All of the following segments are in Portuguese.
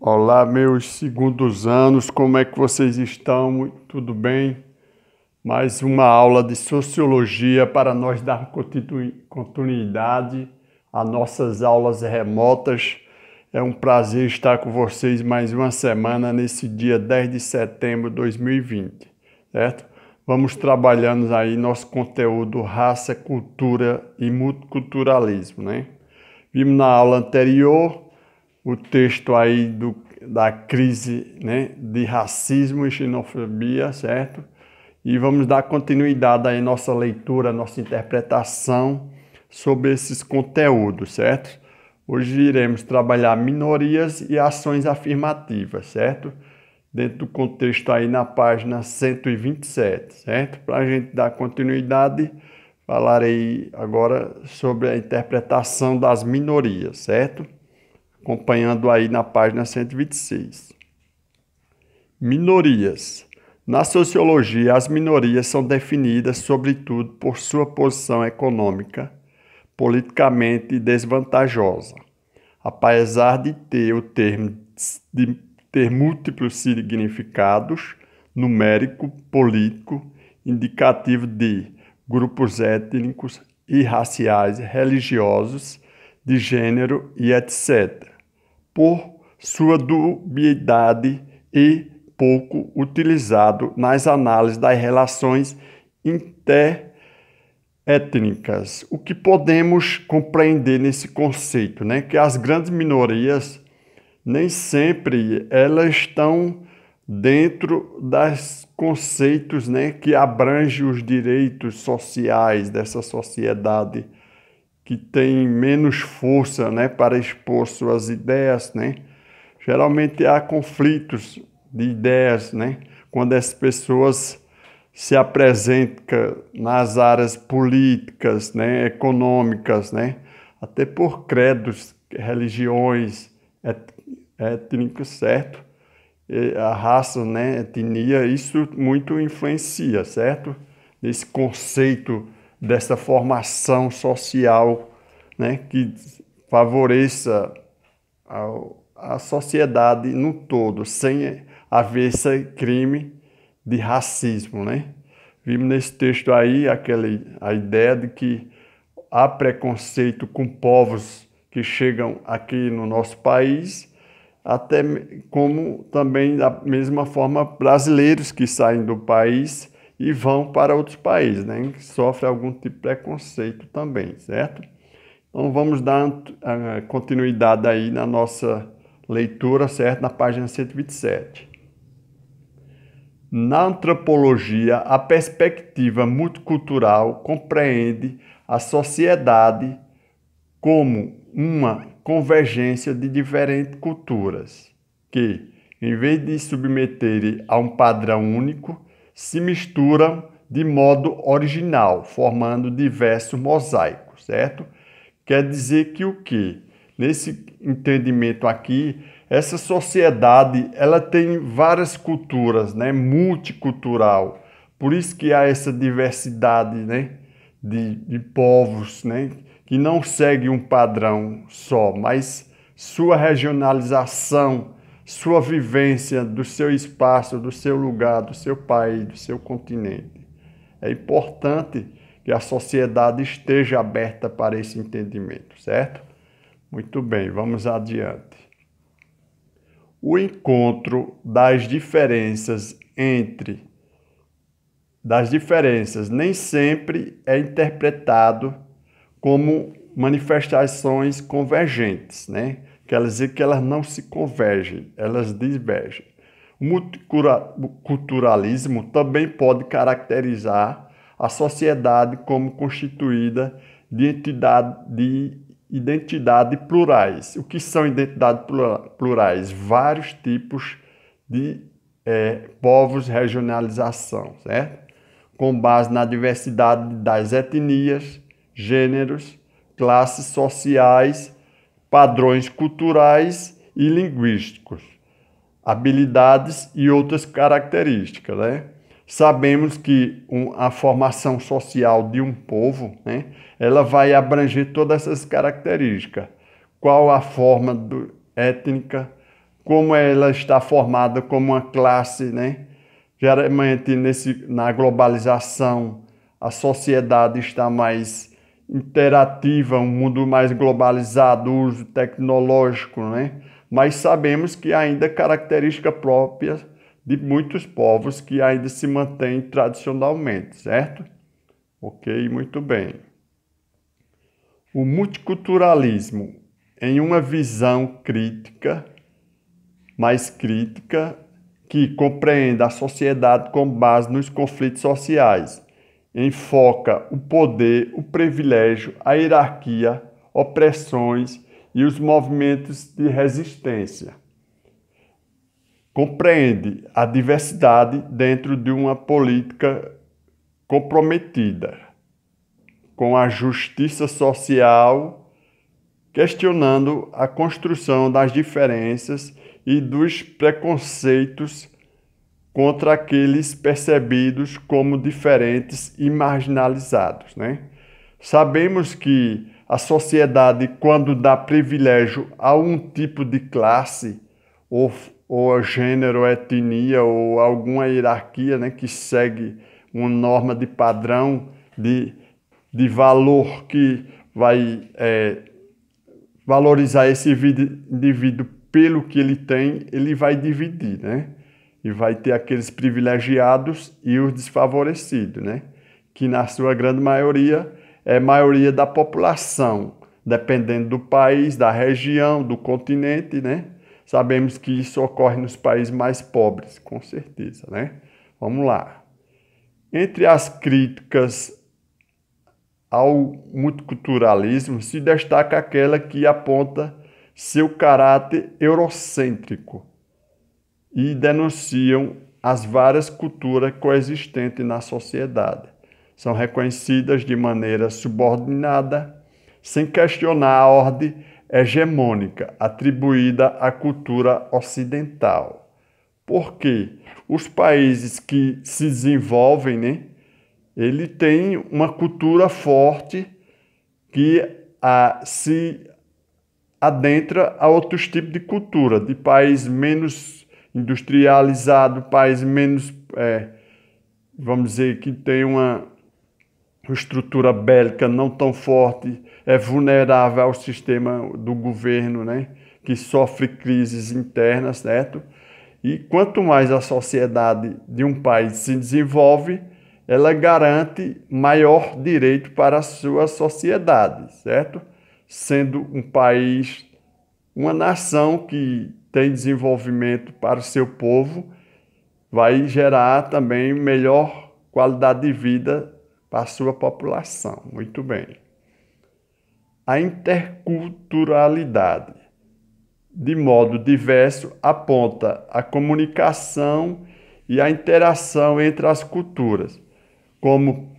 Olá, meus segundos anos, como é que vocês estão? Tudo bem? Mais uma aula de Sociologia para nós dar continuidade às nossas aulas remotas. É um prazer estar com vocês mais uma semana nesse dia 10 de setembro de 2020, certo? Vamos trabalhando aí nosso conteúdo raça, cultura e multiculturalismo, né? Vimos na aula anterior o texto aí da crise, né, de racismo e xenofobia, certo? E vamos dar continuidade aí à nossa leitura, nossa interpretação sobre esses conteúdos, certo? Hoje iremos trabalhar minorias e ações afirmativas, certo? Dentro do contexto aí na página 127, certo? Para a gente dar continuidade, falarei agora sobre a interpretação das minorias, certo? Acompanhando aí na página 126. Minorias. Na sociologia, as minorias são definidas, sobretudo, por sua posição econômica, politicamente desvantajosa. Apesar de ter o termo de ter múltiplos significados, numérico, político, indicativo de grupos étnicos e raciais, religiosos, de gênero e etc., por sua dubiedade e pouco utilizado nas análises das relações interétnicas. O que podemos compreender nesse conceito, né? Que as grandes minorias nem sempre elas estão dentro dos conceitos, né, que abrangem os direitos sociais dessa sociedade que tem menos força, né, para expor suas ideias, né? Geralmente há conflitos de ideias, né, quando as pessoas se apresentam nas áreas políticas, né, econômicas, né, até por credos, religiões, étnicos, certo? A raça, né, etnia, isso muito influencia, certo? Esse conceito dessa formação social, né, que favoreça a sociedade no todo, sem haver esse crime de racismo, né? Vimos nesse texto aí a ideia de que há preconceito com povos que chegam aqui no nosso país, até como também da mesma forma brasileiros que saem do país e vão para outros países, né? Que sofrem algum tipo de preconceito também, certo? Então vamos dar continuidade aí na nossa leitura, certo? Na página 127. Na antropologia, a perspectiva multicultural compreende a sociedade como uma convergência de diferentes culturas, que, em vez de submeterem a um padrão único, se misturam de modo original, formando diversos mosaicos, certo? Quer dizer que o quê? Nesse entendimento aqui, essa sociedade, ela tem várias culturas, né? Multicultural. Por isso que há essa diversidade, né? De povos, né? Que não segue um padrão só, mas sua regionalização, sua vivência do seu espaço, do seu lugar, do seu país, do seu continente. É importante que a sociedade esteja aberta para esse entendimento, certo? Muito bem, vamos adiante. O encontro das diferenças nem sempre é interpretado como manifestações convergentes, né? Quer dizer que elas não se convergem, elas divergem. O multiculturalismo também pode caracterizar a sociedade como constituída de identidades plurais. O que são identidades plurais? Vários tipos de povos, regionalização, certo? Com base na diversidade das etnias, gêneros, classes sociais, padrões culturais e linguísticos, habilidades e outras características, né? Sabemos que a formação social de um povo, né, ela vai abranger todas essas características. Qual a forma étnica, como ela está formada como uma classe, né? Geralmente na globalização a sociedade está mais interativa, um mundo mais globalizado, uso tecnológico, né? Mas sabemos que ainda é característica própria de muitos povos que ainda se mantêm tradicionalmente, certo? Ok, muito bem. O multiculturalismo, em uma visão crítica, mais crítica, que compreenda a sociedade com base nos conflitos sociais, enfoca o poder, o privilégio, a hierarquia, opressões e os movimentos de resistência. Compreende a diversidade dentro de uma política comprometida com a justiça social, questionando a construção das diferenças e dos preconceitos contra aqueles percebidos como diferentes e marginalizados, né? Sabemos que a sociedade, quando dá privilégio a um tipo de classe, ou gênero, etnia, ou alguma hierarquia, né, que segue uma norma de padrão de valor que vai valorizar esse indivíduo pelo que ele tem, ele vai dividir, né? E vai ter aqueles privilegiados e os desfavorecidos, né? Que na sua grande maioria é a maioria da população, dependendo do país, da região, do continente, né? Sabemos que isso ocorre nos países mais pobres, com certeza, né? Vamos lá. Entre as críticas ao multiculturalismo se destaca aquela que aponta seu caráter eurocêntrico e denunciam as várias culturas coexistentes na sociedade. São reconhecidas de maneira subordinada, sem questionar a ordem hegemônica atribuída à cultura ocidental. Porque os países que se desenvolvem, né, ele tem uma cultura forte que se adentra a outros tipos de cultura, de país menos industrializado, país menos, vamos dizer, que tem uma estrutura bélica não tão forte, é vulnerável ao sistema do governo, né? Que sofre crises internas, certo? E quanto mais a sociedade de um país se desenvolve, ela garante maior direito para a sua sociedade, certo? Sendo um país, uma nação que tem desenvolvimento para o seu povo, vai gerar também melhor qualidade de vida para a sua população. Muito bem. A interculturalidade, de modo diverso, aponta a comunicação e a interação entre as culturas, como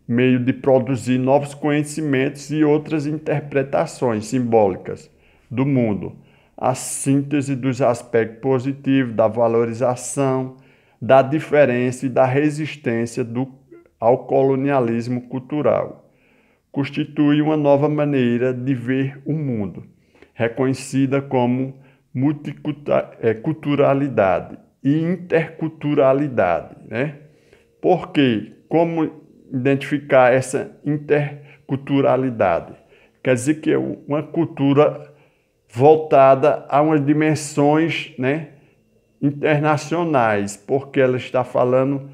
meio de produzir novos conhecimentos e outras interpretações simbólicas do mundo, a síntese dos aspectos positivos, da valorização, da diferença e da resistência ao colonialismo cultural. Constitui uma nova maneira de ver o mundo, reconhecida como multiculturalidade e interculturalidade, né? Porque como identificar essa interculturalidade? Quer dizer que é uma cultura voltada a umas dimensões, né, internacionais, porque ela está falando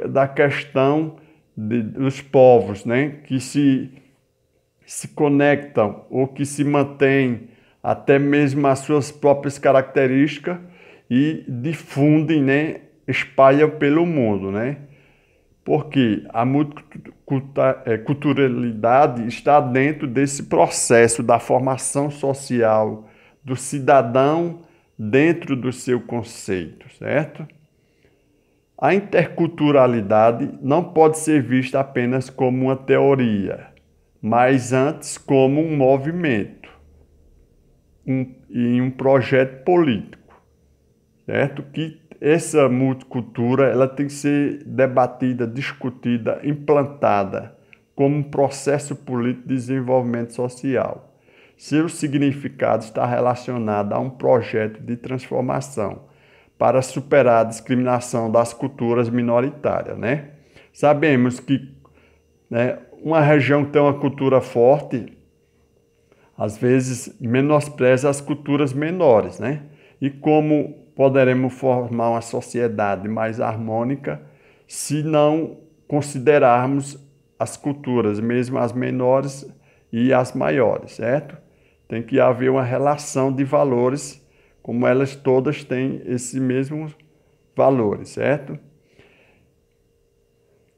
da questão dos povos, né, que se conectam ou que se mantêm até mesmo as suas próprias características e difundem, né, espalham pelo mundo, né? Porque a multiculturalidade está dentro desse processo da formação social do cidadão dentro do seu conceito, certo? A interculturalidade não pode ser vista apenas como uma teoria, mas antes como um movimento e um projeto político, certo? Que essa multicultura ela tem que ser debatida, discutida, implantada como um processo político de desenvolvimento social, seu significado está relacionado a um projeto de transformação para superar a discriminação das culturas minoritárias, né? Sabemos que, né, uma região que tem uma cultura forte, às vezes menospreza as culturas menores, né? E como poderemos formar uma sociedade mais harmônica se não considerarmos as culturas, mesmo as menores e as maiores, certo? Tem que haver uma relação de valores, como elas todas têm esses mesmos valores, certo?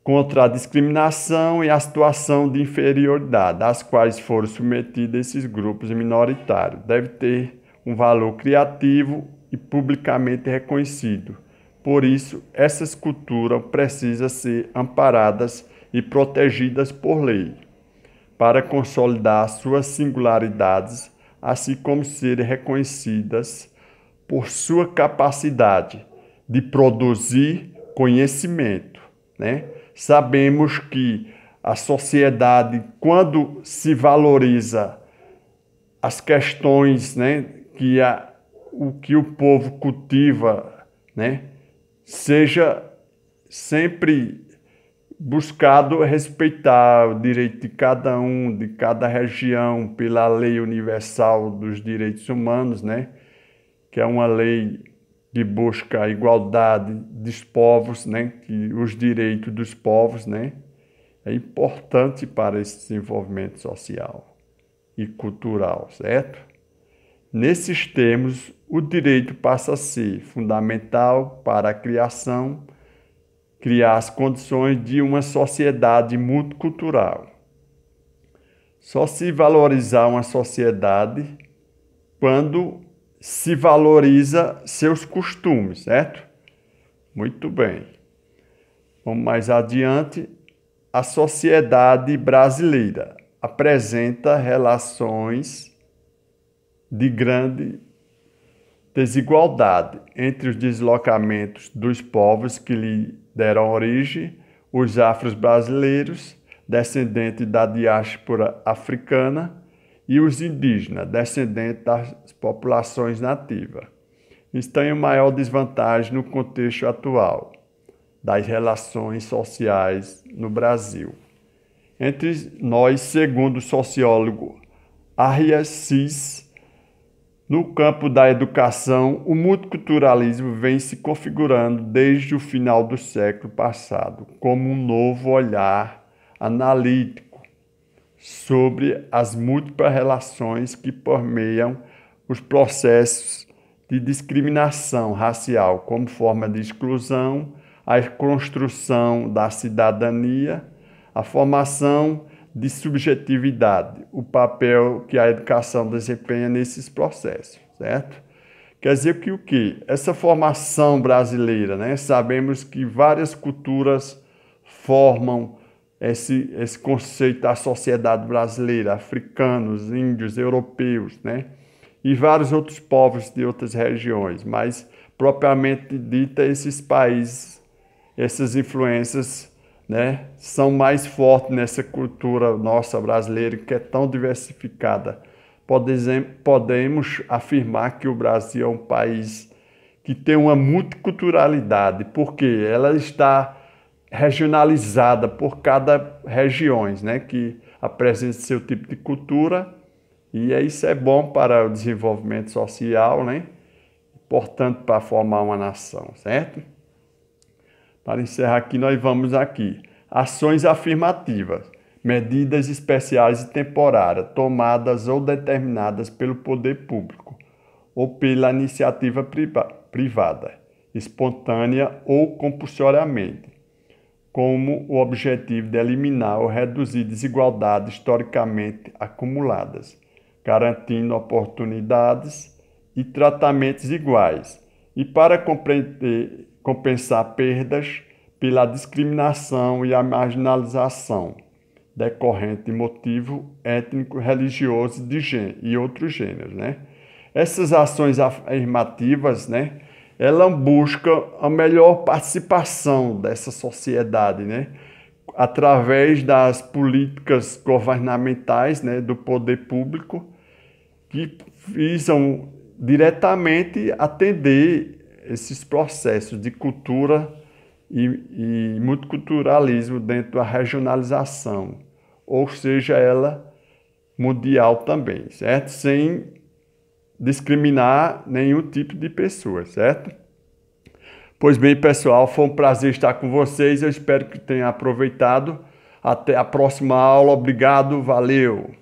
Contra a discriminação e a situação de inferioridade, às quais foram submetidos esses grupos minoritários. Deve ter um valor criativo e publicamente reconhecido. Por isso, essas culturas precisam ser amparadas e protegidas por lei, para consolidar suas singularidades, assim como serem reconhecidas por sua capacidade de produzir conhecimento, né? Sabemos que a sociedade, quando se valoriza as questões, né, o que o povo cultiva, né, seja sempre buscado respeitar o direito de cada um, de cada região, pela Lei Universal dos Direitos Humanos, né, que é uma lei que busca a igualdade dos povos, né, que os direitos dos povos, né, é importante para esse desenvolvimento social e cultural, certo? Nesses termos, o direito passa a ser fundamental para a criar as condições de uma sociedade multicultural. Só se valorizar uma sociedade quando se valoriza seus costumes, certo? Muito bem. Vamos mais adiante. A sociedade brasileira apresenta relações de grande desigualdade entre os deslocamentos dos povos que lhe deram origem, os afro-brasileiros, descendentes da diáspora africana, e os indígenas, descendentes das populações nativas. Estão em maior desvantagem no contexto atual das relações sociais no Brasil. Entre nós, segundo o sociólogo Arias Cis, no campo da educação, o multiculturalismo vem se configurando desde o final do século passado como um novo olhar analítico sobre as múltiplas relações que permeiam os processos de discriminação racial como forma de exclusão, a construção da cidadania, a formação de subjetividade, o papel que a educação desempenha nesses processos, certo? Quer dizer que o quê? Essa formação brasileira, né? Sabemos que várias culturas formam esse conceito da sociedade brasileira, africanos, índios, europeus, né? E vários outros povos de outras regiões, mas propriamente dita esses países, essas influências, né, são mais fortes nessa cultura nossa brasileira, que é tão diversificada. Podemos afirmar que o Brasil é um país que tem uma multiculturalidade, porque ela está regionalizada por cada regiões, né, que apresenta seu tipo de cultura, e isso é bom para o desenvolvimento social, né, importante para formar uma nação, certo? Para encerrar aqui, nós vamos aqui. Ações afirmativas, medidas especiais e temporárias, tomadas ou determinadas pelo poder público ou pela iniciativa privada, espontânea ou compulsoriamente, como o objetivo de eliminar ou reduzir desigualdades historicamente acumuladas, garantindo oportunidades e tratamentos iguais, e para compensar perdas pela discriminação e a marginalização decorrente de motivo étnico, religioso e outros gêneros, né? Essas ações afirmativas, né, ela busca a melhor participação dessa sociedade, né, através das políticas governamentais, né, do poder público, que visam diretamente atender esses processos de cultura e multiculturalismo dentro da regionalização, ou seja, ela mundial também, certo? Sem discriminar nenhum tipo de pessoa, certo? Pois bem, pessoal, foi um prazer estar com vocês. Eu espero que tenham aproveitado. Até a próxima aula. Obrigado, valeu!